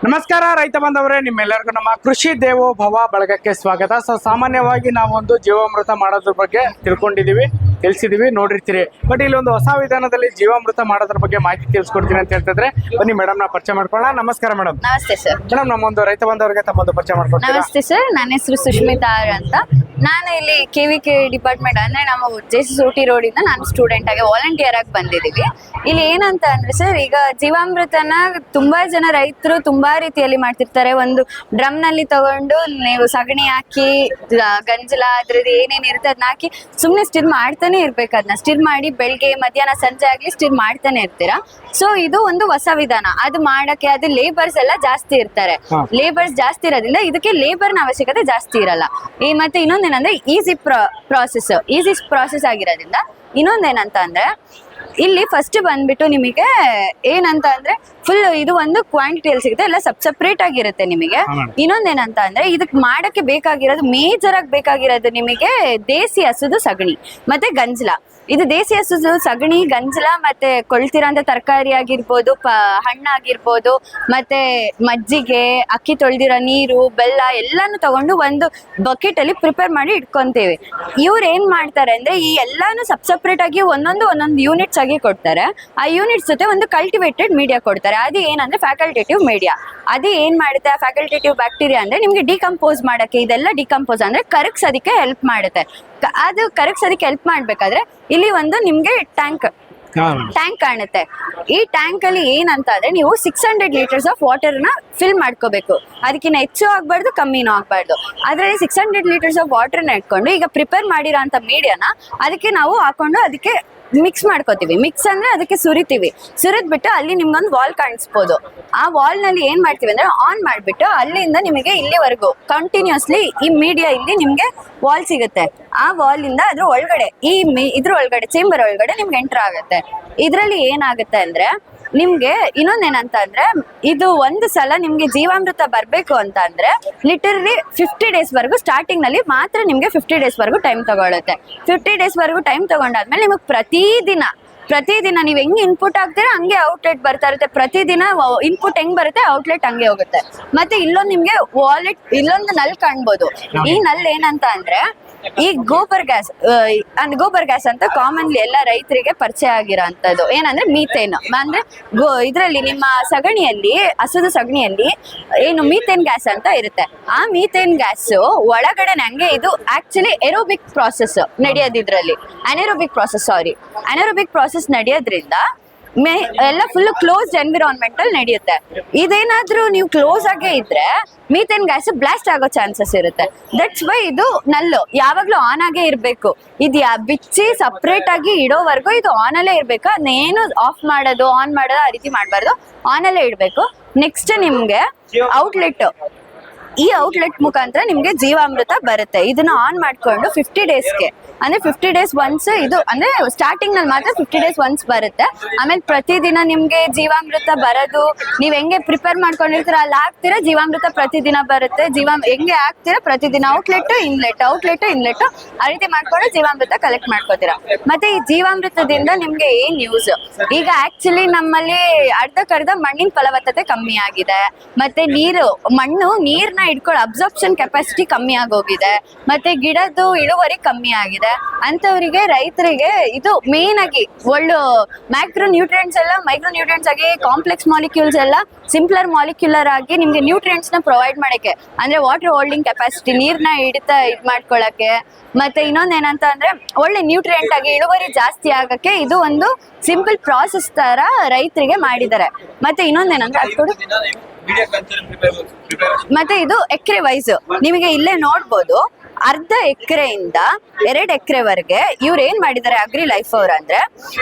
ನಮಸ್ಕಾರ ರೈತ ಬಾಂಧವರೇ, ನಿಮ್ಮೆಲ್ಲರಿಗೂ ನಮ್ಮ ಕೃಷಿ ದೇವೋ ಭವ ಬಳಗಕ್ಕೆ ಸ್ವಾಗತ. ಸಾಮಾನ್ಯವಾಗಿ ನಾವೊಂದು ಜೀವಾಮೃತ ಮಾಡೋದ್ರ ಬಗ್ಗೆ ತಿಳಿಸಿದೀವಿ, ನೋಡಿರ್ತೀರಿ. ಬಟ್ ಇಲ್ಲಿ ಒಂದು ಹೊಸ ವಿಧಾನದಲ್ಲಿ ಜೀವಾಮೃತ ಮಾಡೋದ್ರ ಬಗ್ಗೆ ಮಾಹಿತಿ ತಿಳಿಸ್ಕೊಡ್ತೀನಿ ಅಂತ ಹೇಳ್ತಿದ್ರೆ ಬನ್ನಿ ಮೇಡಮ್ ನಾ ಪರಿಚಯ ಮಾಡ್ಕೊಳ್ಳೋಣ. ನಮಸ್ಕಾರ ಮೇಡಮ್. ನಮಸ್ತೆ ಸರ್. ಮೇಡಮ್, ನಮ್ಮೊಂದು ರೈತ ಬಾಂಧವರಿಗೆ ತಮ್ಮೊಂದು ಪರಿಚಯ ಮಾಡ್ಕೊಡ್ತೀರಾ? ನಮಸ್ತೆ ಸರ್, ನನ್ನ ಹೆಸರು ಸುಷ್ಮಿತಾ ಅಂತ. ನಾನು ಇಲ್ಲಿ KVK ಡಿಪಾರ್ಟ್ಮೆಂಟ್ ಅಂದ್ರೆ ನಾವು JCSOT ರೋಡ್ ಇಂದ ನಾನು ಸ್ಟೂಡೆಂಟ್ ಆಗಿ ವಾಲಂಟಿಯರ್ ಆಗಿ ಬಂದಿದ್ದೀವಿ. ಇಲ್ಲಿ ಏನಂತ ಅಂದ್ರೆ ಸರ್, ಈಗ ಜೀವಾಮೃತನ ತುಂಬಾ ಜನ ರೈತರು ತುಂಬಾ ರೀತಿಯಲ್ಲಿ ಮಾಡ್ತಿರ್ತಾರೆ. ಒಂದು ಡ್ರಮ್ ನಲ್ಲಿ ತಗೊಂಡು ನೀವು ಸಗಣಿ ಹಾಕಿ ಗಂಜಲ ಅದ್ರದ್ದು ಏನೇನ್ ಇರುತ್ತೆ ಅದನ್ನ ಹಾಕಿ ಸುಮ್ನೆ ಸ್ಟಿರ್ ಮಾಡ್ತಾನೆ ಇರ್ಬೇಕು. ಅದನ್ನ ಸ್ಟಿರ್ ಮಾಡಿ ಬೆಳಗ್ಗೆ ಮಧ್ಯಾಹ್ನ ಸಂಜೆ ಆಗ್ಲಿ ಸ್ಟಿರ್ ಮಾಡ್ತಾನೆ ಇರ್ತೀರಾ. ಸೊ ಇದು ಒಂದು ಹೊಸ ವಿಧಾನ. ಅದು ಮಾಡಕ್ಕೆ ಅದು ಲೇಬರ್ಸ್ ಎಲ್ಲ ಜಾಸ್ತಿ ಇರ್ತಾರೆ. ಲೇಬರ್ಸ್ ಜಾಸ್ತಿ ಇರೋದ್ರಿಂದ ಇದಕ್ಕೆ ಲೇಬರ್ನ ಅವಶ್ಯಕತೆ ಜಾಸ್ತಿ ಇರಲ್ಲ. ಮತ್ತೆ ಇನ್ನೊಂದೇನಂದ್ರೆ ಈಸಿ ಪ್ರಾಸೆಸ್ ಆಗಿರೋದ್ರಿಂದ ಇನ್ನೊಂದೇನಂತ ಅಂದ್ರೆ ಇಲ್ಲಿ ಫಸ್ಟ್ ಬಂದ್ಬಿಟ್ಟು ನಿಮಗೆ ಏನಂತ ಅಂದ್ರೆ ಫುಲ್ ಇದು ಒಂದು ಕ್ವಾಂಟಿಟಿಯಲ್ಲಿ ಸಿಗುತ್ತೆ, ಎಲ್ಲ ಸಪ್ರೇಟ್ ಆಗಿರುತ್ತೆ ನಿಮಗೆ. ಇನ್ನೊಂದೇನಂತ ಅಂದ್ರೆ ಇದಕ್ಕೆ ಮಾಡಕ್ಕೆ ಬೇಕಾಗಿರೋದು ಮೇಜರ್ ಆಗಿ ಬೇಕಾಗಿರೋದು ನಿಮಗೆ ದೇಸಿ ಹಸುದು ಸಗಣಿ ಮತ್ತೆ ಗಂಜಲ. ಇದು ದೇಸಿ ಹಸುದು ಸಗಣಿ, ಗಂಜಲ ಮತ್ತೆ ಕೊಳ್ತಿರೋಂಥ ತರಕಾರಿ ಆಗಿರ್ಬೋದು, ಹಣ್ಣಾಗಿರ್ಬೋದು, ಮತ್ತೆ ಮಜ್ಜಿಗೆ, ಅಕ್ಕಿ ತೊಳೆದಿರೋ ನೀರು, ಬೆಲ್ಲ ಎಲ್ಲಾನು ತಗೊಂಡು ಒಂದು ಬಕೆಟ್ ಅಲ್ಲಿ ಪ್ರಿಪೇರ್ ಮಾಡಿ ಇಟ್ಕೊಂತೀವಿ. ಇವ್ರು ಏನ್ ಮಾಡ್ತಾರೆ ಅಂದ್ರೆ ಈ ಎಲ್ಲಾನು ಸಪ್ರೇಟ್ ಆಗಿ ಒಂದೊಂದು ಯೂನಿಟ್ಸ್ ಆಗಿ ಕೊಡ್ತಾರೆ. ಆ ಯೂನಿಟ್ಸ್ ಜೊತೆ ಒಂದು ಕಲ್ಟಿವೇಟೆಡ್ ಮೀಡಿಯಾ ಕೊಡ್ತಾರೆ. ಅದು ಏನಂದ್ರೆ ಫ್ಯಾಕಲ್ಟೇಟಿವ್ ಮೀಡಿಯಾ. ಅದು ಏನ್ ಮಾಡುತ್ತೆ, ಫ್ಯಾಕಲ್ಟೇಟಿವ್ ಬ್ಯಾಕ್ಟೀರಿಯಾ ಅಂದ್ರೆ ನಿಮ್ಗೆ ಡಿಕಂಪೋಸ್ ಮಾಡಕ್ಕೆ, ಇದೆಲ್ಲ ಡಿಕಂಪೋಸ್ ಅಂದ್ರೆ ಕರಗ್ಸೋದಕ್ಕೆ ಹೆಲ್ಪ್ ಮಾಡುತ್ತೆ. ಅದು ಕರಗ್ಸೋದಕ್ಕೆ ಹೆಲ್ಪ್ ಮಾಡ್ಬೇಕಾದ್ರೆ ಇಲ್ಲಿ ಒಂದು ನಿಮ್ಗೆ ಟ್ಯಾಂಕ್ ಕಾಣುತ್ತೆ. ಈ ಟ್ಯಾಂಕ್ ಅಲ್ಲಿ ಏನಂತ ಅಂದ್ರೆ ನೀವು 600 ಲೀಟರ್ಸ್ ಆಫ್ ವಾಟರ್ ನ ಫಿಲ್ ಮಾಡ್ಕೋಬೇಕು. ಅದಕ್ಕಿಂತ ಹೆಚ್ಚು ಆಗ್ಬಾರ್ದು, ಕಮ್ಮಿನೂ ಆಗ್ಬಾರ್ದು. ಅದ್ರಲ್ಲಿ 600 ಲೀಟರ್ಸ್ ಆಫ್ ವಾಟರ್ ನ ಇಟ್ಕೊಂಡು ಈಗ ಪ್ರಿಪೇರ್ ಮಾಡಿರೋ ಅಂತ ಮೀಡಿಯಾನ ಅದಕ್ಕೆ ನಾವು ಹಾಕೊಂಡು ಅದಕ್ಕೆ ಮಿಕ್ಸ್ ಮಾಡ್ಕೋತೀವಿ. ಮಿಕ್ಸ್ ಅಂದ್ರೆ ಅದಕ್ಕೆ ಸುರಿತೀವಿ. ಸುರಿದ್ಬಿಟ್ಟು ಅಲ್ಲಿ ನಿಮ್ಗೊಂದು ವಾಲ್ ಕಾಣಿಸ್ಬೋದು. ಆ ವಾಲ್ ನಲ್ಲಿ ಏನ್ ಮಾಡ್ತೀವಿ ಅಂದ್ರೆ ಆನ್ ಮಾಡ್ಬಿಟ್ಟು ಅಲ್ಲಿಂದ ನಿಮಗೆ ಇಲ್ಲಿವರೆಗೂ ಕಂಟಿನ್ಯೂಸ್ಲಿ ಈ ಮೀಡಿಯಾ ಇಲ್ಲಿ ನಿಮ್ಗೆ ವಾಲ್ ಸಿಗುತ್ತೆ. ಆ ವಾಲ್ ಇಂದ ಅದ್ರ ಒಳಗಡೆ ಇದ್ರ ಒಳಗಡೆ ಚೇಂಬರ್ ಒಳಗಡೆ ನಿಮ್ಗೆ ಎಂಟರ್ ಆಗುತ್ತೆ. ಇದ್ರಲ್ಲಿ ಏನಾಗುತ್ತೆ ಅಂದ್ರೆ ನಿಮ್ಗೆ ಇನ್ನೊಂದೇನಂತ ಅಂದ್ರೆ ಇದು ಒಂದು ಸಲ ನಿಮ್ಗೆ ಜೀವಾಮೃತ ಬರ್ಬೇಕು ಅಂತ ಅಂದ್ರೆ ಲಿಟರಲಿ 50 ಡೇಸ್ ವರೆಗೂ ಸ್ಟಾರ್ಟಿಂಗ್ ನಲ್ಲಿ ಮಾತ್ರ ನಿಮ್ಗೆ 50 ಡೇಸ್ ವರೆಗೂ ಟೈಮ್ ತಗೊಳುತ್ತೆ. 50 ಡೇಸ್ ವರೆಗೂ ಟೈಮ್ ತಗೊಂಡಾದ್ಮೇಲೆ ನಿಮಗೆ ಪ್ರತಿದಿನ ನೀವು ಹೆಂಗ್ ಇನ್ಪುಟ್ ಆಗ್ತೀರಾ ಹಂಗೆ ಔಟ್ಲೆಟ್ ಬರ್ತಾ ಇರುತ್ತೆ. ಪ್ರತಿದಿನ ಇನ್ಪುಟ್ ಹೆಂಗ್ ಬರುತ್ತೆ ಔಟ್ಲೆಟ್ ಹಂಗೆ ಹೋಗುತ್ತೆ. ಮತ್ತೆ ಇಲ್ಲೊಂದು ನಿಮ್ಗೆ ಇಲ್ಲೊಂದು ನಲ್ ಕಾಣ್ಬೋದು. ಈ ನಲ್ ಏನಂತ ಅಂದ್ರೆ ಈ ಗೋಬರ್ ಗ್ಯಾಸ್ ಅಂತ ಕಾಮನ್ಲಿ ಎಲ್ಲ ರೈತರಿಗೆ ಪರಿಚಯ ಆಗಿರೋಂಥದ್ದು. ಏನಂದ್ರೆ ಮೀಥೇನ್ ಅಂದ್ರೆ ಇದ್ರಲ್ಲಿ ನಿಮ್ಮ ಸಗಣಿಯಲ್ಲಿ, ಹಸುದ ಸಗಣಿಯಲ್ಲಿ ಏನು ಮೀಥೇನ್ ಗ್ಯಾಸ್ ಅಂತ ಇರುತ್ತೆ. ಆ ಮೀಥೇನ್ ಗ್ಯಾಸ್ ಒಳಗಡೆ ನಂಗೆ ಇದು ಆಕ್ಚುಲಿ ಎರೋಬಿಕ್ ಪ್ರಾಸೆಸ್ ನಡೆಯೋದು. ಇದ್ರಲ್ಲಿ ಅನೆರೋಬಿಕ್ ಪ್ರಾಸೆಸ್ ನಡೆಯೋದ್ರಿಂದ ಎಲ್ಲ ಫುಲ್ ಕ್ಲೋಸ್ ಎನ್ವಿರಾನ್ಮೆಂಟ್ ಅಲ್ಲಿ ನಡೆಯುತ್ತೆ. ಇದೇನಾದ್ರೂ ನೀವು ಕ್ಲೋಸ್ ಆಗೇ ಇದ್ರೆ ಮೀಥೇನ್ ಗ್ಯಾಸ್ ಬ್ಲಾಸ್ಟ್ ಆಗೋ ಚಾನ್ಸಸ್ ಇರುತ್ತೆ. ದಟ್ಸ್ ವೈ ಇದು ನಲ್ಲು ಯಾವಾಗ್ಲೂ ಆನ್ ಆಗೇ ಇರ್ಬೇಕು. ಇದು ಬಿಚ್ಚಿ ಸಪ್ರೇಟ್ ಆಗಿ ಇಡೋವರೆಗೂ ಇದು ಆನ್ ಅಲ್ಲೇ ಇರ್ಬೇಕು. ಅದನ್ನೇನು ಆಫ್ ಮಾಡೋದು ಆನ್ ಮಾಡೋದು ಆ ರೀತಿ ಮಾಡಬಾರ್ದು, ಆನ್ ಅಲ್ಲೇ ಇಡ್ಬೇಕು. ನೆಕ್ಸ್ಟ್ ನಿಮ್ಗೆ ಈ ಔಟ್ಲೆಟ್ ಮುಖಾಂತರ ನಿಮ್ಗೆ ಜೀವಾಮೃತ ಬರುತ್ತೆ. ಇದನ್ನ ಆನ್ ಮಾಡ್ಕೊಂಡು 50 ಡೇಸ್ಗೆ ಅಂದ್ರೆ 50 ಡೇಸ್ ಒನ್ಸ್, ಇದು ಅಂದ್ರೆ ಸ್ಟಾರ್ಟಿಂಗ್ ನಲ್ಲಿ ಮಾತ್ರ 50 ಡೇಸ್ ಒನ್ಸ್ ಬರುತ್ತೆ. ಆಮೇಲೆ ಪ್ರತಿದಿನ ನಿಮ್ಗೆ ಜೀವಾಮೃತ ಬರೋದು ನೀವ್ ಹೆಂಗೆ ಪ್ರಿಪೇರ್ ಮಾಡ್ಕೊಂಡಿರ್ತೀರ ಅಲ್ಲಿ ಹಾಕ್ತೀರಾ, ಜೀವಾಮೃತ ಪ್ರತಿದಿನ ಬರುತ್ತೆ. ಹೆಂಗೆ ಹಾಕ್ತೀರಾ ಪ್ರತಿದಿನ ಔಟ್ಲೆಟ್ ಇನ್ಲೆಟ್ ಆ ರೀತಿ ಮಾಡ್ಕೊಂಡು ಜೀವಾಮೃತ ಕಲೆಕ್ಟ್ ಮಾಡ್ಕೋತೀರಾ. ಮತ್ತೆ ಈ ಜೀವಾಮೃತದಿಂದ ನಿಮ್ಗೆ ಏನ್ ಯೂಸ್, ಈಗ ಆಕ್ಚುಲಿ ನಮ್ಮಲ್ಲಿ ಅರ್ಧಕ್ಕರ್ಧ ಮಣ್ಣಿನ ಫಲವತ್ತತೆ ಕಮ್ಮಿ ಆಗಿದೆ. ಮತ್ತೆ ನೀರ್ನ ಇಟ್ಕೊಳ್ಳೋ ಅಬ್ಸಾರ್ಪ್ಷನ್ ಕೆಪಾಸಿಟಿ ಕಮ್ಮಿ ಆಗೋಗಿದೆ. ಮತ್ತೆ ಗಿಡದ್ದು ಇಳುವರಿ ಕಮ್ಮಿ ಆಗಿದೆ. ಅಂತವರಿಗೆ ರೈತರಿಗೆ ಇದು ಮೇನ್ ಆಗಿ ಒಳ್ಳೆ ಮ್ಯಾಕ್ರೋ ನ್ಯೂಟ್ರಿಯೆಂಟ್ಸ್ ಎಲ್ಲ ಮೈಕ್ರೋ ನ್ಯೂಟ್ರಿಯೆಂಟ್ಸ್ ಆಗಿ, ಕಾಂಪ್ಲೆಕ್ಸ್ ಮಾಲಿಕ್ಯೂಲ್ಸ್ ಎಲ್ಲ ಸಿಂಪ್ಲರ್ ಮಾಲಿಕ್ಯುಲರ್ ಆಗಿ ನಿಮ್ಗೆ ನ್ಯೂಟ್ರಿಯೆಂಟ್ಸ್ ನ ಪ್ರೊವೈಡ್ ಮಾಡಕ್ಕೆ, ಅಂದ್ರೆ ವಾಟರ್ ಹೋಲ್ಡಿಂಗ್ ಕೆಪಾಸಿಟಿ, ನೀರ್ನ ಮಾಡ್ಕೊಳಕ್ಕೆ. ಮತ್ತೆ ಇನ್ನೊಂದೇನಂತ ಅಂದ್ರೆ ಒಳ್ಳೆ ನ್ಯೂಟ್ರಿಯೆಂಟ್ ಆಗಿ ಇಳುವರಿ ಜಾಸ್ತಿ ಆಗಕ್ಕೆ ಇದು ಒಂದು ಸಿಂಪಲ್ ಪ್ರಾಸೆಸ್ ತರ ರೈತರಿಗೆ ಮಾಡಿದ್ದಾರೆ. ಮತ್ತೆ ಇನ್ನೊಂದೇನಂದ್ರೆ ಮತ್ತೆ ಇದು ಎಕರೆ ವೈಸ್ ನಿಮಗೆ ಇಲ್ಲೇ ನೋಡ್ಬೋದು. ಅರ್ಧ ಎಕರೆಯಿಂದ 2 ಎಕರೆವರೆಗೆ ಇವ್ರು ಏನ್ ಮಾಡಿದ್ದಾರೆ ಅಗ್ರಿ ಲೈಫ್ ಅವ್ರ ಅಂದ್ರೆ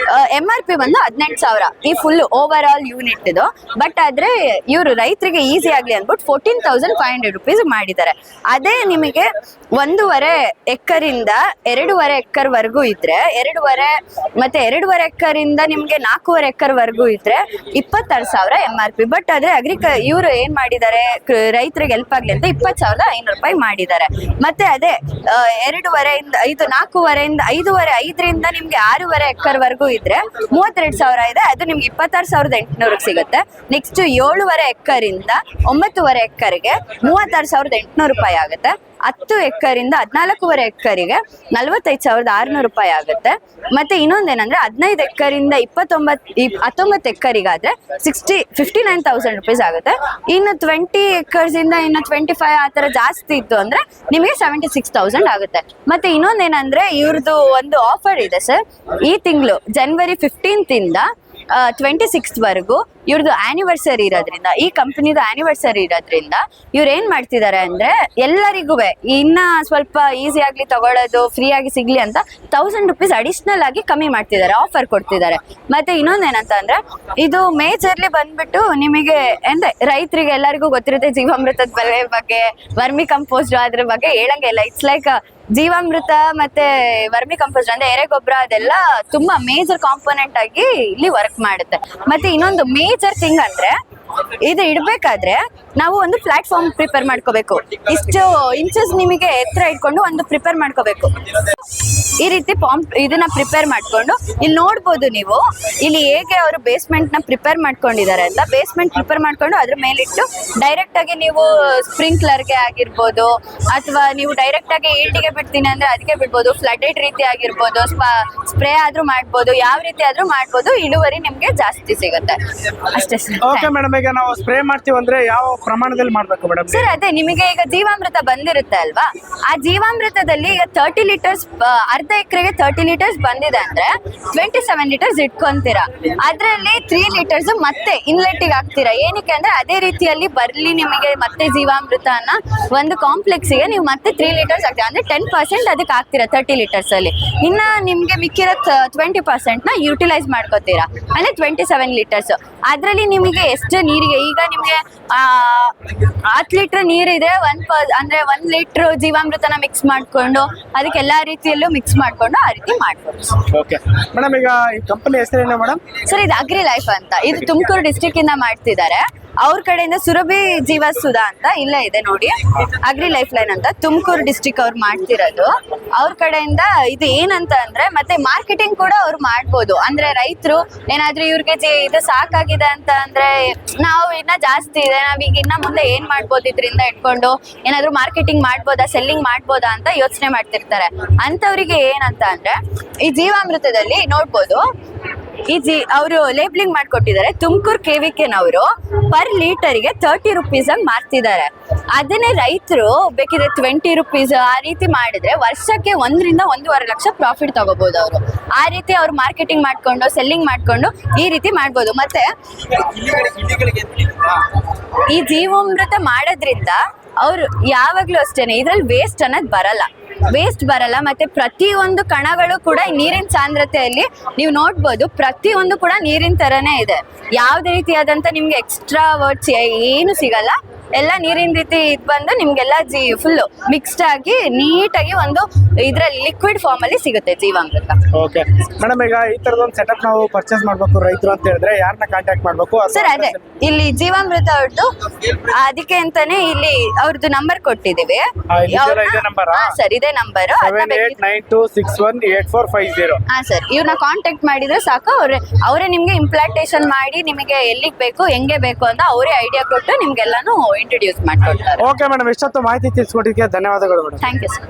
MRP ಬಂದು 18,000 ಈ ಫುಲ್ ಓವರ್ ಆಲ್ ಯೂನಿಟ್ ಇದು. ಬಟ್ ಆದ್ರೆ ಇವರು ರೈತರಿಗೆ ಈಸಿ ಆಗ್ಲಿ ಅಂದ್ಬಿಟ್ಟು 14,500 ರೂಪೀಸ್ ಮಾಡಿದ್ದಾರೆ. ಅದೇ ನಿಮಗೆ 1.5 ಎಕರಿಂದ 2.5 ಎಕರ್ ವರೆಗೂ ಇದ್ರೆ 2.5 ಎಕರಿಂದ ನಿಮ್ಗೆ 4.5 ಎಕರ್ ವರೆಗೂ ಇದ್ರೆ 26,000 MRP. ಬಟ್ ಆದ್ರೆ ಇವರು ಏನ್ ಮಾಡಿದ್ದಾರೆ ರೈತರಿಗೆ ಹೆಲ್ಪ್ ಆಗ್ಲಿ ಅಂತ 20,500 ರೂಪಾಯಿ ಮಾಡಿದ್ದಾರೆ. ಮತ್ತೆ ಅದೇ 2.5 5 4.5 5.5 ನಿಮ್ಗೆ 6.5 ಎಕರ್ವರೆಗೂ ಇದ್ರೆ 32,000 ಇದೆ. ಅದು ನಿಮ್ಗೆ 26,800 ಸಿಗುತ್ತೆ. ನೆಕ್ಸ್ಟ್ 7.5 ಎಕರಿಂದ 9.5 ಎಕರ್ಗೆ 36,800 ರೂಪಾಯಿ ಆಗುತ್ತೆ. 10 ಎಕರಿಂದ 14.5 ಎಕರಿಗೆ 45,600 ರೂಪಾಯಿ ಆಗುತ್ತೆ. ಮತ್ತೆ ಇನ್ನೊಂದೇನಂದ್ರೆ 15 ಎಕರಿಂದ 19 ಎಕರಿಗಾದ್ರೆ 59,000 ರುಪೀಸ್ ಆಗುತ್ತೆ. ಇನ್ನು 20 ಎಕರ್ಸ್ ಇಂದ ಇನ್ನು 25 ಆ ತರ ಜಾಸ್ತಿ ಇತ್ತು ಅಂದ್ರೆ ನಿಮಗೆ 76,000 ಆಗುತ್ತೆ. ಮತ್ತೆ ಇನ್ನೊಂದೇನಂದ್ರೆ ಇವ್ರದ್ದು ಒಂದು ಆಫರ್ ಇದೆ ಸರ್. ಈ ತಿಂಗಳು January 15th ಇಂದ 26th ವರೆಗೂ ಇವ್ರದ್ದು ಆನಿವರ್ಸರಿ ಇರೋದ್ರಿಂದ, ಈ ಕಂಪನಿದು ಆನಿವರ್ಸರಿ ಇರೋದ್ರಿಂದ ಇವ್ರು ಏನ್ ಮಾಡ್ತಿದ್ದಾರೆ ಅಂದ್ರೆ ಎಲ್ಲರಿಗೂ ಇನ್ನ ಸ್ವಲ್ಪ ಈಸಿ ಆಗ್ಲಿ ತಗೊಳ್ಳೋದು, ಫ್ರೀ ಆಗಿ ಸಿಗ್ಲಿ ಅಂತ 1000 ರುಪೀಸ್ ಅಡಿಷನಲ್ ಆಗಿ ಕಮ್ಮಿ ಮಾಡ್ತಿದ್ದಾರೆ, ಆಫರ್ ಕೊಡ್ತಿದ್ದಾರೆ. ಮತ್ತೆ ಇನ್ನೊಂದೇನಂತ ಅಂದ್ರೆ ಇದು ಮೇಜರ್ಲಿ ಬಂದ್ಬಿಟ್ಟು ನಿಮಗೆ ಅಂದ್ರೆ ರೈತರಿಗೆ ಎಲ್ಲರಿಗೂ ಗೊತ್ತಿರುತ್ತೆ ಜೀವಾಮೃತದ ಬೆಲೆ ಬಗ್ಗೆ, ವರ್ಮಿ ಕಂಪೋಸ್ಟ್ ಅದ್ರ ಬಗ್ಗೆ ಹೇಳಂಗೆ ಇಲ್ಲ. ಇಟ್ಸ್ ಲೈಕ್ ಜೀವಾಮೃತ ಮತ್ತೆ ವರ್ಮಿ ಕಂಪೋಸ್ಟ್ ಅಂದ್ರೆ ಎರೆಗೊಬ್ಬರ ಅದೆಲ್ಲ ತುಂಬಾ ಮೇಜರ್ ಕಾಂಪೋನೆಂಟ್ ಆಗಿ ಇಲ್ಲಿ ವರ್ಕ್ ಮಾಡುತ್ತೆ. ಮತ್ತೆ ಇನ್ನೊಂದು ಮೇಜರ್ ಥಿಂಗ್ ಅಂದ್ರೆ ಇದು ಇಡ್ಬೇಕಾದ್ರೆ ನಾವು ಒಂದು ಪ್ಲಾಟ್ಫಾರ್ಮ್ ಪ್ರಿಪೇರ್ ಮಾಡ್ಕೋಬೇಕು. ಇಷ್ಟು ಇಂಚಸ್ ನಿಮಗೆ ಎತ್ತರ ಇಟ್ಕೊಂಡು ಒಂದು ಪ್ರಿಪೇರ್ ಮಾಡ್ಕೋಬೇಕು. ಈ ರೀತಿ ಇದನ್ನ ಪ್ರಿಪೇರ್ ಮಾಡ್ಕೊಂಡು ಇಲ್ಲಿ ನೋಡ್ಬೋದು ನೀವು ಇಲ್ಲಿ ಹೇಗೆ ಅವರು ಬೇಸ್ಮೆಂಟ್ ನ ಪ್ರಿಪೇರ್ ಮಾಡ್ಕೊಂಡಿದ್ದಾರೆ ಅಂತ. ಬೇಸ್ಮೆಂಟ್ ಪ್ರಿಪೇರ್ ಮಾಡ್ಕೊಂಡು ಅದ್ರ ಮೇಲಿಟ್ಟು ಡೈರೆಕ್ಟ್ ಆಗಿ ನೀವು ಸ್ಪ್ರಿಂಕ್ಲರ್ಗೆ ಆಗಿರ್ಬೋದು ಅಥವಾ ನೀವು ಡೈರೆಕ್ಟ್ ಆಗಿ ಏಟಿಗೆ ಬಿಡ್ತೀನಿ ಅಂದ್ರೆ ಅದಕ್ಕೆ ಬಿಡ್ಬೋದು, ಫ್ಲಡೆಡ್ ರೀತಿ ಆಗಿರ್ಬೋದು, ಸ್ಪ್ರೇ ಆದ್ರೂ ಮಾಡ್ಬೋದು, ಯಾವ ರೀತಿ ಆದ್ರೂ ಮಾಡ್ಬೋದು. ಇಳುವರಿ ನಿಮ್ಗೆ ಜಾಸ್ತಿ ಸಿಗುತ್ತೆ ಅಷ್ಟೇ ಸರ್. ಓಕೆ ಮೇಡಮ್, ಈಗ ನಾವು ಸ್ಪ್ರೇ ಮಾಡ್ತೀವಿ ಅಂದ್ರೆ ಯಾವ ಪ್ರಮಾಣದಲ್ಲಿ ಮಾಡ್ಬೇಕು ಮೇಡಮ್? ಸರ್ ಅದೇ ನಿಮಗೆ ಈಗ ಜೀವಾಮೃತ ಬಂದಿರುತ್ತೆ ಅಲ್ವಾ, ಆ ಜೀವಾಮೃತದಲ್ಲಿ ಈಗ 30 ಲೀಟರ್ಸ್ ಅರ್ಧ ಎಕರೆಗೆ 30 ಲೀಟರ್ಸ್ ಬಂದಿದೆ ಅಂದ್ರೆ 27 ಲೀಟರ್ಸ್ ಇಟ್ಕೊಂತೀರಾ. ಅದ್ರಲ್ಲಿ 3 ಲೀಟರ್ಸ್ ಮತ್ತೆ ಇನ್ಲೆಟ್ಗೆ ಹಾಕ್ತೀರಾ. ಏನಕ್ಕೆ ಅಂದ್ರೆ ಅದೇ ರೀತಿಯಲ್ಲಿ ಬರ್ಲಿ ನಿಮಗೆ ಮತ್ತೆ ಜೀವಾಮೃತನ ಒಂದು ಕಾಂಪ್ಲೆಕ್ಸ್ ಗೆ ನೀವು ಮತ್ತೆ 3 ಲೀಟರ್ಸ್ ಹಾಕ್ತೀರಾ ಅಂದ್ರೆ 10% ಅದಕ್ಕೆ ಹಾಕ್ತೀರಾ 30 ಲೀಟರ್ಸ್ ಅಲ್ಲಿ. ಇನ್ನ ನಿಮ್ಗೆ ಮಿಕ್ಕಿರೋ 20% ನ ಯುಟಿಲೈಸ್ ಮಾಡ್ಕೋತೀರಾ ಅಂದ್ರೆ 27 ಲೀಟರ್ಸ್. ಅದ್ರಲ್ಲಿ ನಿಮಗೆ ಎಷ್ಟು ನೀರಿಗೆ ಈಗ ನಿಮ್ಗೆ 10 ಲೀಟರ್ ನೀರಿದೆ, ಅಂದ್ರೆ 1 ಲೀಟರ್ ಜೀವಾಮೃತನ ಮಿಕ್ಸ್ ಮಾಡ್ಕೊಂಡು ಅದಕ್ಕೆ ಎಲ್ಲಾ ರೀತಿಯಲ್ಲೂ ಮಿಕ್ಸ್ ಮಾಡ್ಕೊಂಡು ಆ ರೀತಿ ಮಾಡ್ಬೋದು. ಓಕೆ ಮೇಡಮ್, ಈಗ ಈ ಕಂಪನಿ ಹೆಸರೇನು ಮೇಡಮ್? ಸರ್ ಇದು ಅಗ್ರಿ ಲೈಫ್ ಅಂತ, ಇದು ತುಮಕೂರು ಡಿಸ್ಟ್ರಿಕ್ಟ್ ಇಂದ ಮಾಡ್ತಿದ್ದಾರೆ. ಅವ್ರ ಕಡೆಯಿಂದ ಸುರಭಿ ಜೀವಸುಧಾ ಅಂತ ಇಲ್ಲೇ ಇದೆ ನೋಡಿ, ಅಗ್ರಿ ಲೈಫ್ ಲೈನ್ ಅಂತ ತುಮಕೂರು ಡಿಸ್ಟ್ರಿಕ್ಟ್ ಅವ್ರು ಮಾಡ್ತಿರೋದು. ಅವ್ರ ಕಡೆಯಿಂದ ಇದು ಏನಂತ ಅಂದ್ರೆ ಮತ್ತೆ ಮಾರ್ಕೆಟಿಂಗ್ ಕೂಡ ಅವ್ರು ಮಾಡ್ಬೋದು. ಅಂದ್ರೆ ರೈತರು ಏನಾದ್ರೂ ಇವ್ರಿಗೆ ಇದು ಸಾಕಾಗಿದೆ ಅಂತ ಅಂದ್ರೆ ನಾವು ಇನ್ನ ಜಾಸ್ತಿ ಇದೆ, ನಾವೀಗ ಇನ್ನ ಮುಂದೆ ಏನ್ ಮಾಡ್ಬೋದು ಇದರಿಂದ ಇಟ್ಕೊಂಡು ಏನಾದ್ರು ಮಾರ್ಕೆಟಿಂಗ್ ಮಾಡ್ಬೋದಾ, ಸೆಲ್ಲಿಂಗ್ ಮಾಡ್ಬೋದಾ ಅಂತ ಯೋಚನೆ ಮಾಡ್ತಿರ್ತಾರೆ. ಅಂತವ್ರಿಗೆ ಏನಂತ ಅಂದ್ರೆ ಈ ಜೀವಾಮೃತದಲ್ಲಿ ನೋಡ್ಬೋದು ಅವರು ಲೇಬ್ಲಿಂಗ್ ಮಾಡ್ಕೊಟ್ಟಿದ್ದಾರೆ. ತುಮಕೂರು KVKನವರು ಪರ್ ಲೀಟರ್ಗೆ 30 ರುಪೀಸ್ ಆಗಿ ಮಾರ್ತಿದ್ದಾರೆ. ಅದನ್ನೇ ರೈತರು ಬೇಕಿದ್ರೆ 20 ರುಪೀಸ್ ಆ ರೀತಿ ಮಾಡಿದ್ರೆ ವರ್ಷಕ್ಕೆ 1 ರಿಂದ 1.5 ಲಕ್ಷ ಪ್ರಾಫಿಟ್ ತಗೋಬಹುದು ಅವರು. ಆ ರೀತಿ ಅವ್ರು ಮಾರ್ಕೆಟಿಂಗ್ ಮಾಡ್ಕೊಂಡು ಸೆಲ್ಲಿಂಗ್ ಮಾಡ್ಕೊಂಡು ಈ ರೀತಿ ಮಾಡ್ಬೋದು. ಮತ್ತೆ ಈ ಜೀವಾಮೃತ ಮಾಡೋದ್ರಿಂದ ಅವ್ರು ಯಾವಾಗ್ಲೂ ಅಷ್ಟೇನೆ ಇದ್ರಲ್ಲಿ ವೇಸ್ಟ್ ಅನ್ನೋದು ಬರಲ್ಲ. ಮತ್ತೆ ಪ್ರತಿಯೊಂದು ಕಣಗಳು ಕೂಡ ನೀರಿನ ಸಾಂದ್ರತೆಯಲ್ಲಿ ನೀವು ನೋಡ್ಬೋದು, ಪ್ರತಿಯೊಂದು ಕೂಡ ನೀರಿನ ತರನೇ ಇದೆ. ಯಾವ್ದೇ ರೀತಿಯಾದಂತ ನಿಮ್ಗೆ ಎಕ್ಸ್ಟ್ರಾ ವರ್ಡ್ಸ್ ಏನು ಸಿಗಲ್ಲ, ಎಲ್ಲ ನೀರಿನ ರೀತಿ ಬಂದು ನಿಮ್ಗೆಲ್ಲ ಫುಲ್ ಮಿಕ್ಸ್ಡ್ ಆಗಿ ನೀಟಾಗಿ ಒಂದು ಇದ್ರಲ್ಲಿ ಲಿಕ್ವಿಡ್ ಫಾರ್ಮ್ ಅಲ್ಲಿ ಸಿಗುತ್ತೆ ಜೀವಾಮೃತ. ಓಕೆ ಮೇಡಮ್, ಈಗ ಈ ತರದೊಂದು ಸೆಟಪ್ ನಾವು ಪರ್ಚೇಸ್ ಮಾಡ್ಬೇಕು ರೈತರು ಅಂತ ಹೇಳಿದ್ರೆ ಯಾರನ್ನ ಕಾಂಟ್ಯಾಕ್ಟ್ ಮಾಡ್ಬೇಕು? ಸರ್ ಅದೇ ಇಲ್ಲಿ ಜೀವಾಮೃತ ಅವ್ರದ್ದು ಅದಕ್ಕೆ ಅಂತಾನೆ ಇಲ್ಲಿ ಅವ್ರದ್ದು ನಂಬರ್ ಕೊಟ್ಟಿದ್ದೀವಿ. ಸರ್ ಇದೇ ನಂಬರ್ 7892618450. ಹಾ ಸರ್, ಇವ್ರನ್ನ ಕಾಂಟ್ಯಾಕ್ಟ್ ಮಾಡಿದ್ರೆ ಸಾಕು. ಅವರೇ ನಿಮ್ಗೆ ಇಂಪ್ಲಾಂಟೇಶನ್ ಮಾಡಿ ನಿಮಗೆ ಎಲ್ಲಿಗೆ ಬೇಕು ಹೆಂಗೆ ಬೇಕು ಅಂತ ಅವರೇ ಐಡಿಯಾ ಕೊಟ್ಟು ನಿಮ್ಗೆಲ್ಲಾನು ಇಂಟ್ರೊಡ್ಯೂಸ್ ಮಾಡ್ಕೊಡ್ತಾರೆ. ಓಕೆ ಮೇಡಮ್, ಇಷ್ಟೊತ್ತು ಮಾಹಿತಿ ತಿಳಿಸ್ಕೊಟ್ಟಿದ್ದಕ್ಕೆ ಧನ್ಯವಾದಗಳು ಮೇಡಮ್. Thank you sir.